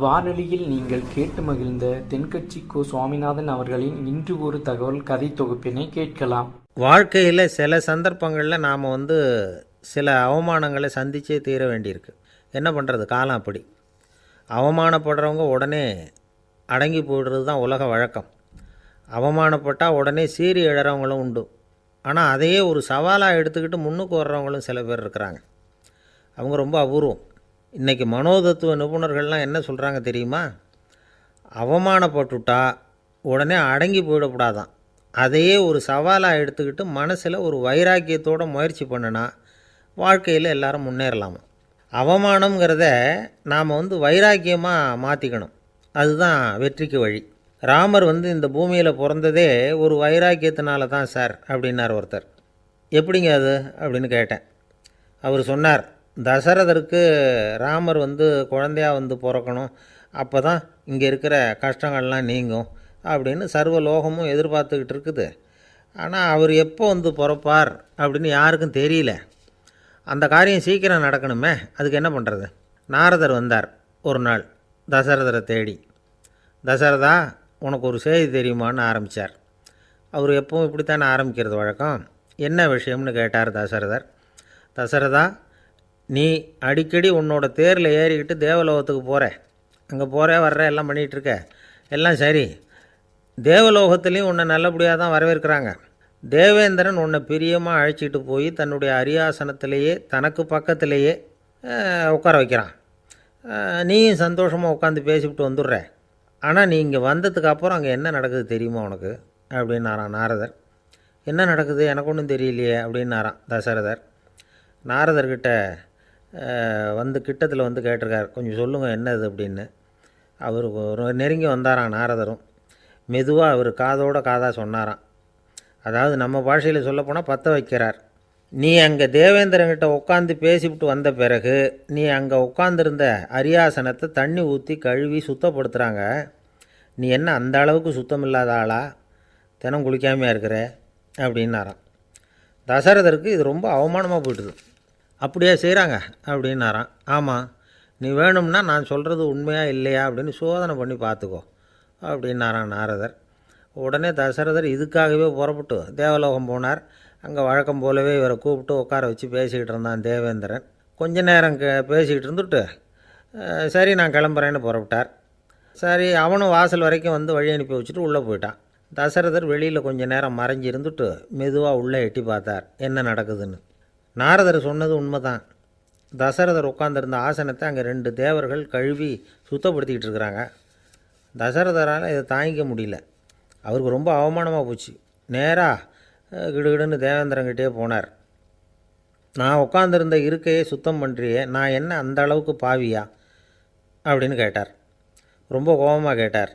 வானொலியில் நீங்கள் கேட்டு மகிழ்ந்த தென்கட்சி கோ. சுவாமிநாதன் அவர்களின் இன்று ஒரு தகவல் கதை தொகுப்பினை கேட்கலாம். வாழ்க்கையில் சில சந்தர்ப்பங்களில் நாம் சில அவமானங்களை சந்திச்சே தீர வேண்டியிருக்கு. என்ன பண்ணுறது, காலம் அப்படி. அவமானப்படுறவங்க உடனே அடங்கி போய்டுறது தான் உலக வழக்கம். அவமானப்பட்டால் உடனே சீறி எழறவங்களும் உண்டு. ஆனால் அதையே ஒரு சவாலாக எடுத்துக்கிட்டு முன்னுக்கு வர்றவங்களும் சில பேர் இருக்கிறாங்க. அவங்க ரொம்ப அபூர்வம். இன்றைக்கி மனோதத்துவ நிபுணர்கள்லாம் என்ன சொல்கிறாங்க தெரியுமா? அவமானப்பட்டுட்டா உடனே அடங்கி போயிடக்கூடாதான். அதையே ஒரு சவாலாக எடுத்துக்கிட்டு மனசில் ஒரு வைராக்கியத்தோடு முயற்சி பண்ணினா வாழ்க்கையில் எல்லாரும் முன்னேறலாமா. அவமானங்கிறத நாம் வைராக்கியமாக மாற்றிக்கணும். அதுதான் வெற்றிக்கு வழி. ராமர் இந்த பூமியில் பிறந்ததே ஒரு வைராக்கியத்தினால தான் சார் அப்படின்னார் ஒருத்தர். எப்படிங்க அது அப்படின்னு கேட்டேன். அவர் சொன்னார், தசரதருக்கு ராமர் குழந்தையாக பிறக்கணும், அப்போ தான் இங்கே இருக்கிற கஷ்டங்கள்லாம் நீங்கும் அப்படின்னு சர்வ லோகமும் எதிர்பார்த்துக்கிட்டு இருக்குது. ஆனால் அவர் எப்போ பிறப்பார் அப்படின்னு யாருக்கும் தெரியல. அந்த காரியம் சீக்கிரம் நடக்கணுமே, அதுக்கு என்ன பண்ணுறது? நாரதர் வந்தார் ஒரு நாள் தசரதரை தேடி. தசரதா, உனக்கு ஒரு செய்தி தெரியுமான்னு ஆரம்பித்தார். அவர் எப்பவும் இப்படித்தானே ஆரம்பிக்கிறது வழக்கம். என்ன விஷயம்னு கேட்டார் தசரதர். தசரதா, நீ அடிக்கடி உன்னோட தேரில் ஏறிக்கிட்டு தேவலோகத்துக்கு போகிற, அங்கே போகிற வர்ற எல்லாம் பண்ணிகிட்ருக்க, எல்லாம் சரி. தேவலோகத்துலேயும் உன்னை நல்லபடியாக தான் வரவேற்கிறாங்க. தேவேந்திரன் உன்னை பிரியமாக அழைச்சிட்டு போய் தன்னுடைய அரியாசனத்திலேயே தனக்கு பக்கத்திலேயே உட்கார வைக்கிறான். நீயும் சந்தோஷமாக உட்காந்து பேசிவிட்டு வந்துடுற. ஆனால் நீ இங்கே வந்ததுக்கு அப்புறம் அங்கே என்ன நடக்குது தெரியுமா உனக்கு அப்படின்னாரான் நாரதர். என்ன நடக்குது எனக்கு ஒன்றும் தெரியலையே அப்படின்னாரான் தசரதர். நாரதர்கிட்ட கிட்டத்தில் கேட்டிருக்கார், கொஞ்சம் சொல்லுங்கள் என்னது அப்படின்னு. அவர் நெருங்கி வந்தாராம் நாரதரும். மெதுவாக அவர் காதோட காதாக சொன்னாராம். அதாவது நம்ம பாஷையில் சொல்லப்போனால் பற்ற வைக்கிறார். நீ அங்கே தேவேந்திரங்கிட்ட உட்காந்து பேசிவிட்டு வந்த பிறகு நீ அங்கே உட்காந்துருந்த அரியாசனத்தை தண்ணி ஊற்றி கழுவி சுத்தப்படுத்துகிறாங்க. நீ என்ன அந்த அளவுக்கு சுத்தம் இல்லாத ஆளா? தினம் குளிக்காமையாக இருக்கிற அப்படின்னாராம். தசரதருக்கு இது ரொம்ப அவமானமாக போயிட்டுது. அப்படியே செய்கிறாங்க அப்படின்னாராம். ஆமாம், நீ வேணும்னா நான் சொல்கிறது உண்மையாக இல்லையா அப்படின்னு சோதனை பண்ணி பார்த்துக்கோ அப்படின்னாரான் நாரதர். உடனே தசரதர் இதுக்காகவே புறப்பட்டு தேவலோகம் போனார். அங்கே வழக்கம் போலவே இவரை கூப்பிட்டு உட்கார வச்சு பேசிக்கிட்டு இருந்தான் தேவேந்திரன். கொஞ்ச நேரம் பேசிக்கிட்டு இருந்துட்டு சரி நான் கிளம்புறேன்னு புறப்பட்டார். சரி, அவனும் வாசல் வரைக்கும் வழி அனுப்பி வச்சுட்டு உள்ளே போயிட்டான். தசரதர் வெளியில் கொஞ்சம் நேரம் மறைஞ்சி இருந்துட்டு மெதுவாக உள்ளே எட்டி பார்த்தார் என்ன நடக்குதுன்னு. நாரதர் சொன்னது உண்மைதான். தசரதர் உட்காந்துருந்த ஆசனத்தை அங்கே 2 தேவர்கள் கழுவி சுத்தப்படுத்திக்கிட்டு இருக்கிறாங்க. தசரதரால் இதை தாங்கிக்க முடியல. அவருக்கு ரொம்ப அவமானமாக போச்சு. நேராக கிடுகிடுன்னு தேவேந்திரங்கிட்டே போனார். நான் உட்காந்துருந்த இருக்கையை சுத்தம் பண்ணுறியே, நான் என்ன அந்த அளவுக்கு பாவியா அப்படின்னு கேட்டார். ரொம்ப கோபமாக கேட்டார்.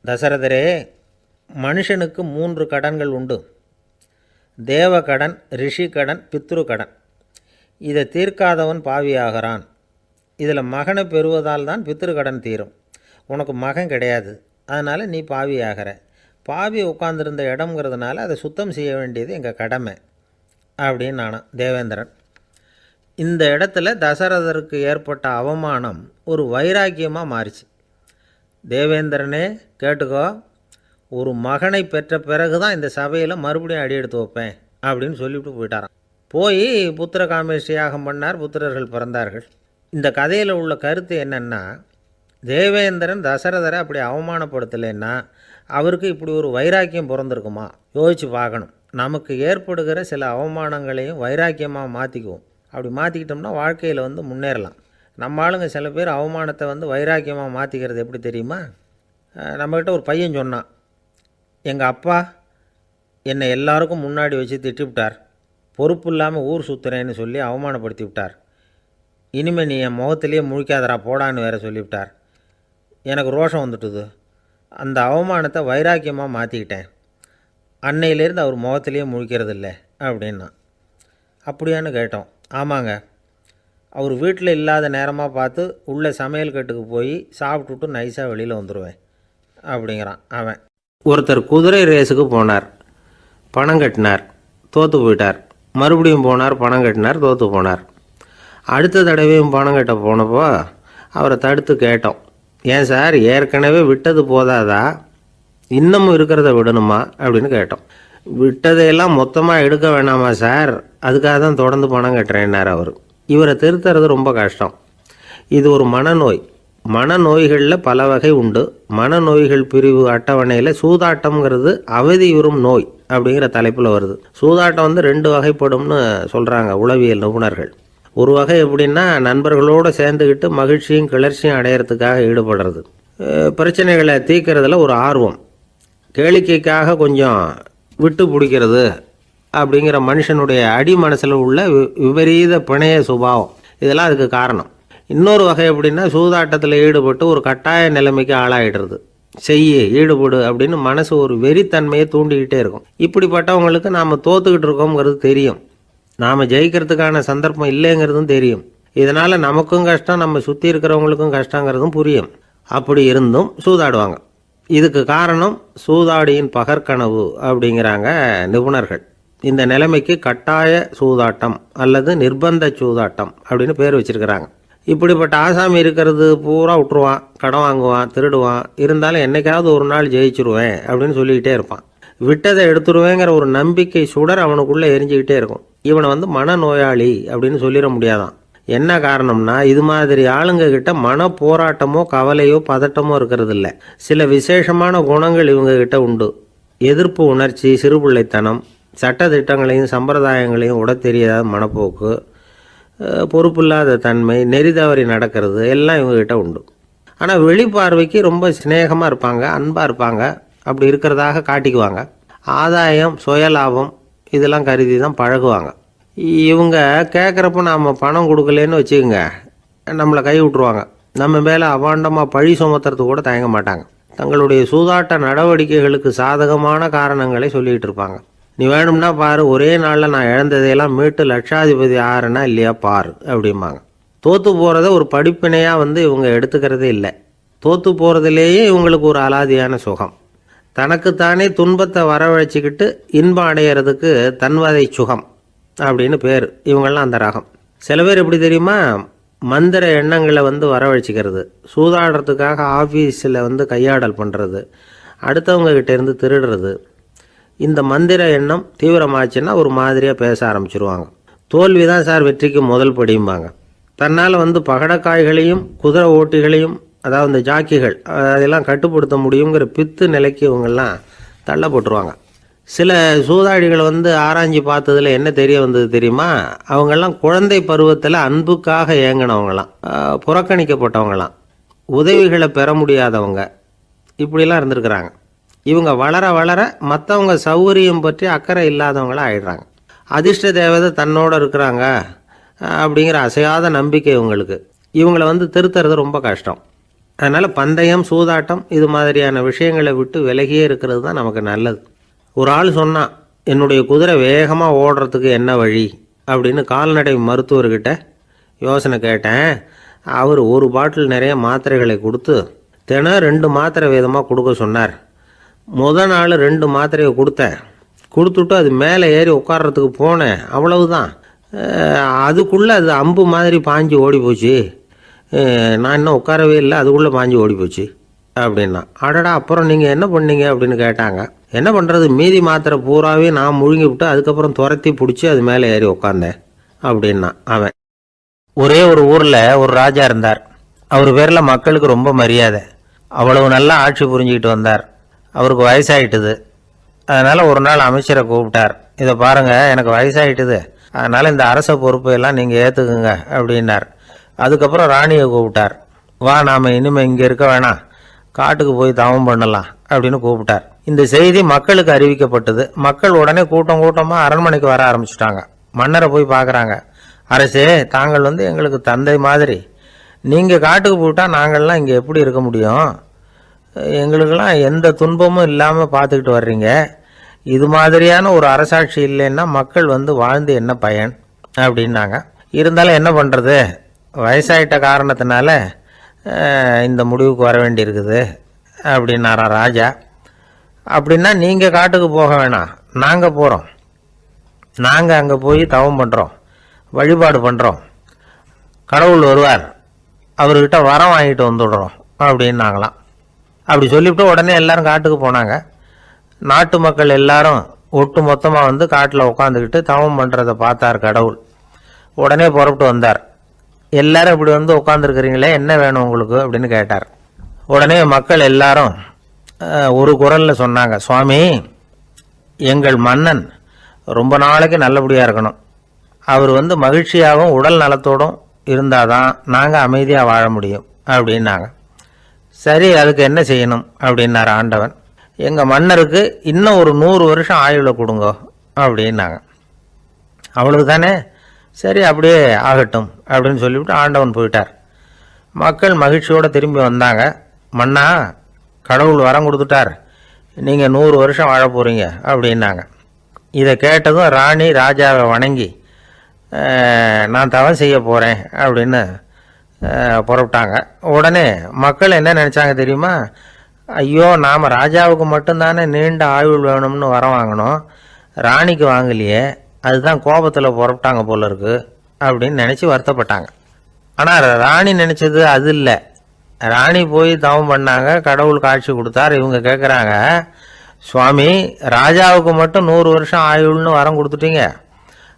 தசரதரே, மனுஷனுக்கு 3 கடன்கள் உண்டு. தேவகடன், ரிஷி கடன், பித்ரு கடன். இதை தீர்க்காதவன் பாவியாகிறான். இதில் மகனை பெறுவதால் தான் பித்ரு கடன் தீரும். உனக்கு மகன் கிடையாது, அதனால் நீ பாவியாகிற. பாவி உட்காந்துருந்த இடம்ங்கிறதுனால அதை சுத்தம் செய்ய வேண்டியது எங்கள் கடமை அப்படின்னு நானாம் தேவேந்திரன். இந்த இடத்துல தசரதருக்கு ஏற்பட்ட அவமானம் ஒரு வைராக்கியமாக மாறிச்சு. தேவேந்திரனே கேட்டுக்கோ, ஒரு மகனை பெற்ற பிறகு தான் இந்த சபையில் மறுபடியும் அடி எடுத்து வைப்பேன் அப்படின்னு சொல்லிவிட்டு போயிட்டாராம். போய் புத்திர காமேஷ்டி யாகம் பண்ணார். புத்திரர்கள் பிறந்தார்கள். இந்த கதையில் உள்ள கருத்து என்னென்னா, தேவேந்திரன் தசரதரை அப்படி அவமானப்படுத்தலைன்னா அவருக்கு இப்படி ஒரு வைராக்கியம் பிறந்திருக்குமா? யோசித்து பார்க்கணும். நமக்கு ஏற்படுகிற சில அவமானங்களையும் வைராக்கியமாக மாற்றிக்குவோம். அப்படி மாற்றிக்கிட்டோம்னா வாழ்க்கையில் முன்னேறலாம். நம்ம ஆளுங்க சில பேர் அவமானத்தை வைராக்கியமாக மாற்றிக்கிறது எப்படி தெரியுமா? நம்மக்கிட்ட ஒரு பையன் சொன்னான், எங்கள் அப்பா என்னை எல்லாருக்கும் முன்னாடி வச்சு திட்டிவிட்டார், பொறுப்பு இல்லாமல் ஊர் சுற்றுறேன்னு சொல்லி அவமானப்படுத்தி விட்டார். இனிமேல் நீ என் முகத்திலேயே முழிக்காதரா போடான்னு வேறு சொல்லிவிட்டார். எனக்கு ரோஷம் வந்துட்டுது. அந்த அவமானத்தை வைராக்கியமாக மாற்றிக்கிட்டேன். அன்னையிலேருந்து அவர் முகத்திலேயே முழிக்கிறது இல்லை அப்படின்னா. அப்படியான்னு கேட்டோம். ஆமாங்க, அவர் வீட்டில் இல்லாத நேரமாக பார்த்து உள்ளே சமையல் கட்டுக்கு போய் சாப்பிட்டுட்டு நைஸாக வெளியில் வந்துடுவேன் அப்படிங்கிறான் அவன். ஒருத்தர் குதிரை ரேஸுக்கு போனார், பணம் கட்டினார், தோற்று போயிட்டார். மறுபடியும் போனார், பணம் கட்டினார், தோற்று போனார். அடுத்த தடவையும் பணம் கட்ட போனப்போ அவரை தடுத்து கேட்டோம், ஏன் சார் ஏற்கனவே விட்டது போதாதா, இன்னமும் இருக்கிறத விடணுமா அப்படின்னு கேட்டோம். விட்டதையெல்லாம் மொத்தமாக எடுக்க வேணாமா சார், அதுக்காக தான் தொடர்ந்து பணம் கட்டுறேன்னார் அவர். இவரை திருத்துறது ரொம்ப கஷ்டம். இது ஒரு மனநோய். மனநோய்களில் பல வகை உண்டு. மனநோய்கள் பிரிவு அட்டவணையில் சூதாட்டம்ங்கிறது அவதியுறும் நோய் அப்படிங்கிற தலைப்பில் வருது. சூதாட்டம் 2 வகைப்படும்னு சொல்கிறாங்க உளவியல் நிபுணர்கள். ஒரு வகை எப்படின்னா, நண்பர்களோடு சேர்ந்துக்கிட்டு மகிழ்ச்சியும் கிளர்ச்சியும் அடையிறதுக்காக ஈடுபடுறது, பிரச்சனைகளை தீர்க்கறதுல ஒரு ஆர்வம், கேளிக்கைக்காக கொஞ்சம் விட்டு பிடிக்கிறது அப்படிங்கிற மனுஷனுடைய அடி மனசில் உள்ள விபரீத பிணைய சுபாவம், இதெல்லாம் அதுக்கு காரணம். இன்னொரு வகை எப்படின்னா, சூதாட்டத்தில் ஈடுபட்டு ஒரு கட்டாய நிலைமைக்கு ஆளாயிடுறது, ஈடுபடு அப்படின்னு மனசு ஒரு வெறித்தன்மையை தூண்டிக்கிட்டே இருக்கும். இப்படிப்பட்டவங்களுக்கு நாம் தோத்துக்கிட்டு இருக்கோங்கிறது தெரியும், நாம் ஜெயிக்கிறதுக்கான சந்தர்ப்பம் இல்லைங்கிறதும் தெரியும். இதனால் நமக்கும் கஷ்டம், நம்ம சுற்றி இருக்கிறவங்களுக்கும் கஷ்டங்கிறதும் புரியும். அப்படி இருந்தும் சூதாடுவாங்க. இதுக்கு காரணம் சூதாடியின் பகற்கனவு அப்படிங்கிறாங்க நிபுணர்கள். இந்த நிலைமைக்கு கட்டாய சூதாட்டம் அல்லது நிர்பந்த சூதாட்டம் அப்படின்னு பேர் வச்சிருக்கிறாங்க. இப்படிப்பட்ட ஆசாமி இருக்கிறது பூரா விட்டுருவான், கடன் வாங்குவான், திருடுவான், இருந்தாலும் என்னைக்காவது ஒரு நாள் ஜெயிச்சிருவேன் அப்படின்னு சொல்லிக்கிட்டே இருப்பான். விட்டதை எடுத்துருவேங்கிற ஒரு நம்பிக்கை சுடர் அவனுக்குள்ளே எரிஞ்சுக்கிட்டே இருக்கும். இவனை மனநோயாளி அப்படின்னு சொல்லிட முடியாதான். என்ன காரணம்னா, இது மாதிரி ஆளுங்க கிட்ட மன போராட்டமோ கவலையோ பதட்டமோ இருக்கிறது இல்லை. சில விசேஷமான குணங்கள் இவங்க கிட்ட உண்டு. எதிர்ப்பு உணர்ச்சி, சிறுபிள்ளைத்தனம், சட்ட திட்டங்களையும் சம்பிரதாயங்களையும் உட தெரியாத மனப்போக்கு, பொறுப்பில்லாத தன்மை, நெறி தவறி நடக்கிறது எல்லாம் இவங்ககிட்ட உண்டு. ஆனால் வெளிப்பார்வைக்கு ரொம்ப சிநேகமாக இருப்பாங்க, அன்பாக இருப்பாங்க, அப்படி இருக்கிறதாக காட்டிக்குவாங்க. ஆதாயம், சுயலாபம் இதெல்லாம் கருதி தான் பழகுவாங்க. இவங்க கேட்குறப்ப நாம் பணம் கொடுக்கலன்னு வச்சுக்கோங்க, நம்மளை கை விட்டுருவாங்க. நம்ம மேலே அபாண்டமாக பழி சுமத்துறது கூட தயங்க மாட்டாங்க. தங்களுடைய சூதாட்ட நடவடிக்கைகளுக்கு சாதகமான காரணங்களை சொல்லிகிட்டு இருப்பாங்க. நீ வேணும்னா பாரு, ஒரே நாளில் நான் இழந்ததையெல்லாம் மீட்டு லட்சாதிபதி ஆறேன்னா இல்லையா பாரு அப்படிம்பாங்க. தோற்று போகிறத ஒரு படிப்பினையாக இவங்க எடுத்துக்கிறதே இல்லை. தோற்று போகிறதுலேயே இவங்களுக்கு ஒரு அலாதியான சுகம். தனக்குத்தானே துன்பத்தை வரவழைச்சிக்கிட்டு இன்பம் அடையிறதுக்கு தன்வதை சுகம் அப்படின்னு பேர். இவங்கெல்லாம் அந்த ரகம். சில பேர் எப்படி தெரியுமா, மந்திர எண்ணங்களை வரவழைச்சிக்கிறது, சூதாடுறதுக்காக ஆஃபீஸில் கையாடல் பண்ணுறது, அடுத்தவங்க கிட்டேருந்து திருடுறது. இந்த மந்திர எண்ணம் தீவிரமாச்சுன்னா ஒரு மாதிரியாக பேச ஆரம்பிச்சிருவாங்க. தோல்வி தான் சார் வெற்றிக்கு முதல் படியும்பாங்க. தன்னால் பகடக்காய்களையும் குதிரை ஓட்டிகளையும், அதாவது இந்த ஜாக்கிகள், அதெல்லாம் கட்டுப்படுத்த முடியுங்கிற பித்து நிலைக்கு இவங்கெல்லாம் தள்ளப்பட்டுருவாங்க. சில சூதாடிகள் ஆராய்ச்சி பார்த்ததில் என்ன தெரிய வந்தது தெரியுமா, அவங்கெல்லாம் குழந்தை பருவத்தில் அன்புக்காக ஏங்கினவங்களாம், புறக்கணிக்கப்பட்டவங்களாம், உதவிகளை பெற முடியாதவங்க, இப்படிலாம் இருந்திருக்கிறாங்க. இவங்க வளர வளர மற்றவங்க சௌகரியம் பற்றி அக்கறை இல்லாதவங்களாக ஆயிடுறாங்க. அதிர்ஷ்ட தேவதை தன்னோடு இருக்கிறாங்க அப்படிங்கிற அசையாத நம்பிக்கை இவங்களுக்கு. இவங்களை திருத்துறது ரொம்ப கஷ்டம். அதனால் பந்தயம், சூதாட்டம் இது மாதிரியான விஷயங்களை விட்டு விலகியே இருக்கிறது தான் நமக்கு நல்லது. ஒரு ஆள் சொன்னான், என்னுடைய குதிரை வேகமாக ஓடுறதுக்கு என்ன வழி அப்படின்னு கால்நடை மருத்துவர்கிட்ட யோசனை கேட்டேன். அவர் ஒரு பாட்டில் நிறைய மாத்திரைகளை கொடுத்து தினம் 2 மாத்திரை வீதமாக கொடுக்க சொன்னார். முதல் நாள் 2 மாத்திரையை கொடுத்துட்டு அது மேலே ஏறி உட்கார்றதுக்கு போனேன், அவ்வளவுதான். அதுக்குள்ளே அது அம்பு மாதிரி பாஞ்சு ஓடி போச்சு. நான் இன்னும் உட்காரவே இல்லை, அதுக்குள்ளே பாஞ்சு ஓடி போச்சு அப்படின்னா. அடடா, அப்புறம் நீங்கள் என்ன பண்ணீங்க அப்படின்னு கேட்டாங்க. என்ன பண்ணுறது, மீதி மாத்திரை பூராவே நான் முழுங்கி விட்டு அதுக்கப்புறம் துரத்தி பிடிச்சி அது மேலே ஏறி உட்காந்தேன் அப்படின்னா அவன். ஒரே ஒரு ஊரில் ஒரு ராஜா இருந்தார். அவர் பேரில் மக்களுக்கு ரொம்ப மரியாதை. அவ்வளவு நல்லா ஆட்சி புரிஞ்சுக்கிட்டு வந்தார். அவருக்கு வயசாயிட்டுது. அதனால் ஒரு நாள் அமைச்சரை கூப்பிட்டார். இதை பாருங்கள், எனக்கு வயசாயிட்டுது, அதனால் இந்த அரச பொறுப்பையெல்லாம் நீங்கள் ஏற்றுக்குங்க அப்படின்னார். அதுக்கப்புறம் ராணியை கூப்பிட்டார். வா, நாம் இனிமேல் இங்கே இருக்க வேணாம், காட்டுக்கு போய் தவம் பண்ணலாம் அப்படின்னு கூப்பிட்டார். இந்த செய்தி மக்களுக்கு அறிவிக்கப்பட்டது. மக்கள் உடனே கூட்டமாக அரண்மனைக்கு வர ஆரம்பிச்சுட்டாங்க. மன்னரை போய் பார்க்குறாங்க. அரசே, தாங்கள் எங்களுக்கு தந்தை மாதிரி, நீங்கள் காட்டுக்கு போயிட்டால் நாங்கள்லாம் இங்கே எப்படி இருக்க முடியும்? எங்களுக்கெல்லாம் எந்த துன்பமும் இல்லாமல் பார்த்துக்கிட்டு வர்றீங்க. இது மாதிரியான ஒரு அரசாட்சி இல்லைன்னா மக்கள் வாழ்ந்து என்ன பயன் அப்படின்னாங்க. இருந்தாலும் என்ன பண்ணுறது, வயசாயிட்ட காரணத்தினால இந்த முடிவுக்கு வர வேண்டியிருக்குது அப்படின்னாரா ராஜா. அப்படின்னா நீங்கள் காட்டுக்கு போக வேணாம், நாங்கள் போகிறோம். நாங்கள் அங்கே போய் தவம் பண்ணுறோம், வழிபாடு பண்ணுறோம். கடவுள் வருவார், அவர்கிட்ட வரம் வாங்கிட்டு வந்துடுறோம் அப்படின்னாங்களாம். அப்படி சொல்லிவிட்டு உடனே எல்லாரும் காட்டுக்கு போனாங்க. நாட்டு மக்கள் எல்லாரும் ஒட்டு மொத்தமாக வந்து காட்டில் உட்காந்துக்கிட்டு தவம் பண்ணுறதை பார்த்தார் கடவுள். உடனே புறப்பட்டு வந்தார். எல்லாரும் இப்படி வந்து உட்காந்துருக்கிறீங்களே, என்ன வேணும் உங்களுக்கு அப்படின்னு கேட்டார். உடனே மக்கள் எல்லாரும் ஒரு குரலில் சொன்னாங்க, சுவாமி, எங்கள் மன்னன் ரொம்ப நாளைக்கு நல்லபடியாக இருக்கணும். அவர் வந்து மகிழ்ச்சியாகவும் உடல் நலத்தோடும் இருந்தாதான் நாங்கள் அமைதியாக வாழ முடியும் அப்படின்னாங்க. சரி, அதுக்கு என்ன செய்யணும் அப்படின்னார் ஆண்டவன். எங்கள் மன்னருக்கு இன்னும் ஒரு 100 வருஷம் ஆயுளை கொடுங்க அப்படின்னாங்க. அவ்வளவு தானே, சரி அப்படியே ஆகட்டும் அப்படின்னு சொல்லிவிட்டு ஆண்டவன் போயிட்டார். மக்கள் மகிழ்ச்சியோடு திரும்பி வந்தாங்க. மன்னா, கடவுள் வரம் கொடுத்துட்டார், நீங்கள் 100 வருஷம் வாழ போகிறீங்க அப்படின்னாங்க. இதை கேட்டதும் ராணி ராஜாவை வணங்கி நான் தவம் செய்ய போகிறேன் அப்படின்னு புறப்பட்டாங்க. உடனே மக்கள் என்ன நினச்சாங்க தெரியுமா? ஐயோ, நாம் ராஜாவுக்கு மட்டும்தானே நீண்ட ஆயுள் வேணும்னு வரம் வாங்கினோம், ராணிக்கு வாங்கலையே, அதுதான் கோபத்தில் புறப்பட்டாங்க போல இருக்கு அப்படின்னு நினச்சி வருத்தப்பட்டாங்க. ஆனால் ராணி நினச்சது அது இல்லை. ராணி போய் தவம் பண்ணாங்க, கடவுள் காட்சி கொடுத்தார். இவங்க கேட்குறாங்க, சுவாமி, ராஜாவுக்கு மட்டும் 100 வருஷம் ஆயுள்னு வரம் கொடுத்துட்டீங்க,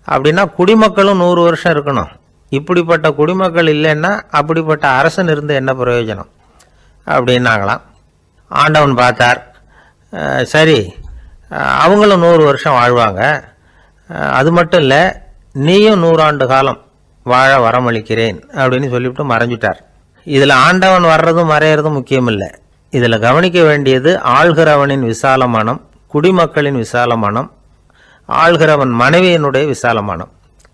அப்படின்னா குடிமக்களும் 100 வருஷம் இருக்கணும். இப்படிப்பட்ட குடிமக்கள் இல்லைன்னா அப்படிப்பட்ட அரசன் இருந்து என்ன பிரயோஜனம் அப்படின்னாங்களாம். ஆண்டவன் பார்த்தார், சரி அவங்களும் 100 வருஷம் வாழ்வாங்க, அது மட்டும் இல்லை நீயும் 100 ஆண்டு காலம் வாழ வரமளிக்கிறேன் அப்படின்னு சொல்லிவிட்டு மறைஞ்சிட்டார். இதில் ஆண்டவன் வர்றதும் மறையிறதும் முக்கியம் இல்லை. இதில் கவனிக்க வேண்டியது ஆள்கிறவனின் விசாலமானம், குடிமக்களின் விசாலமானம், ஆள்கிறவன் மனைவியினுடைய விசாலமானம்.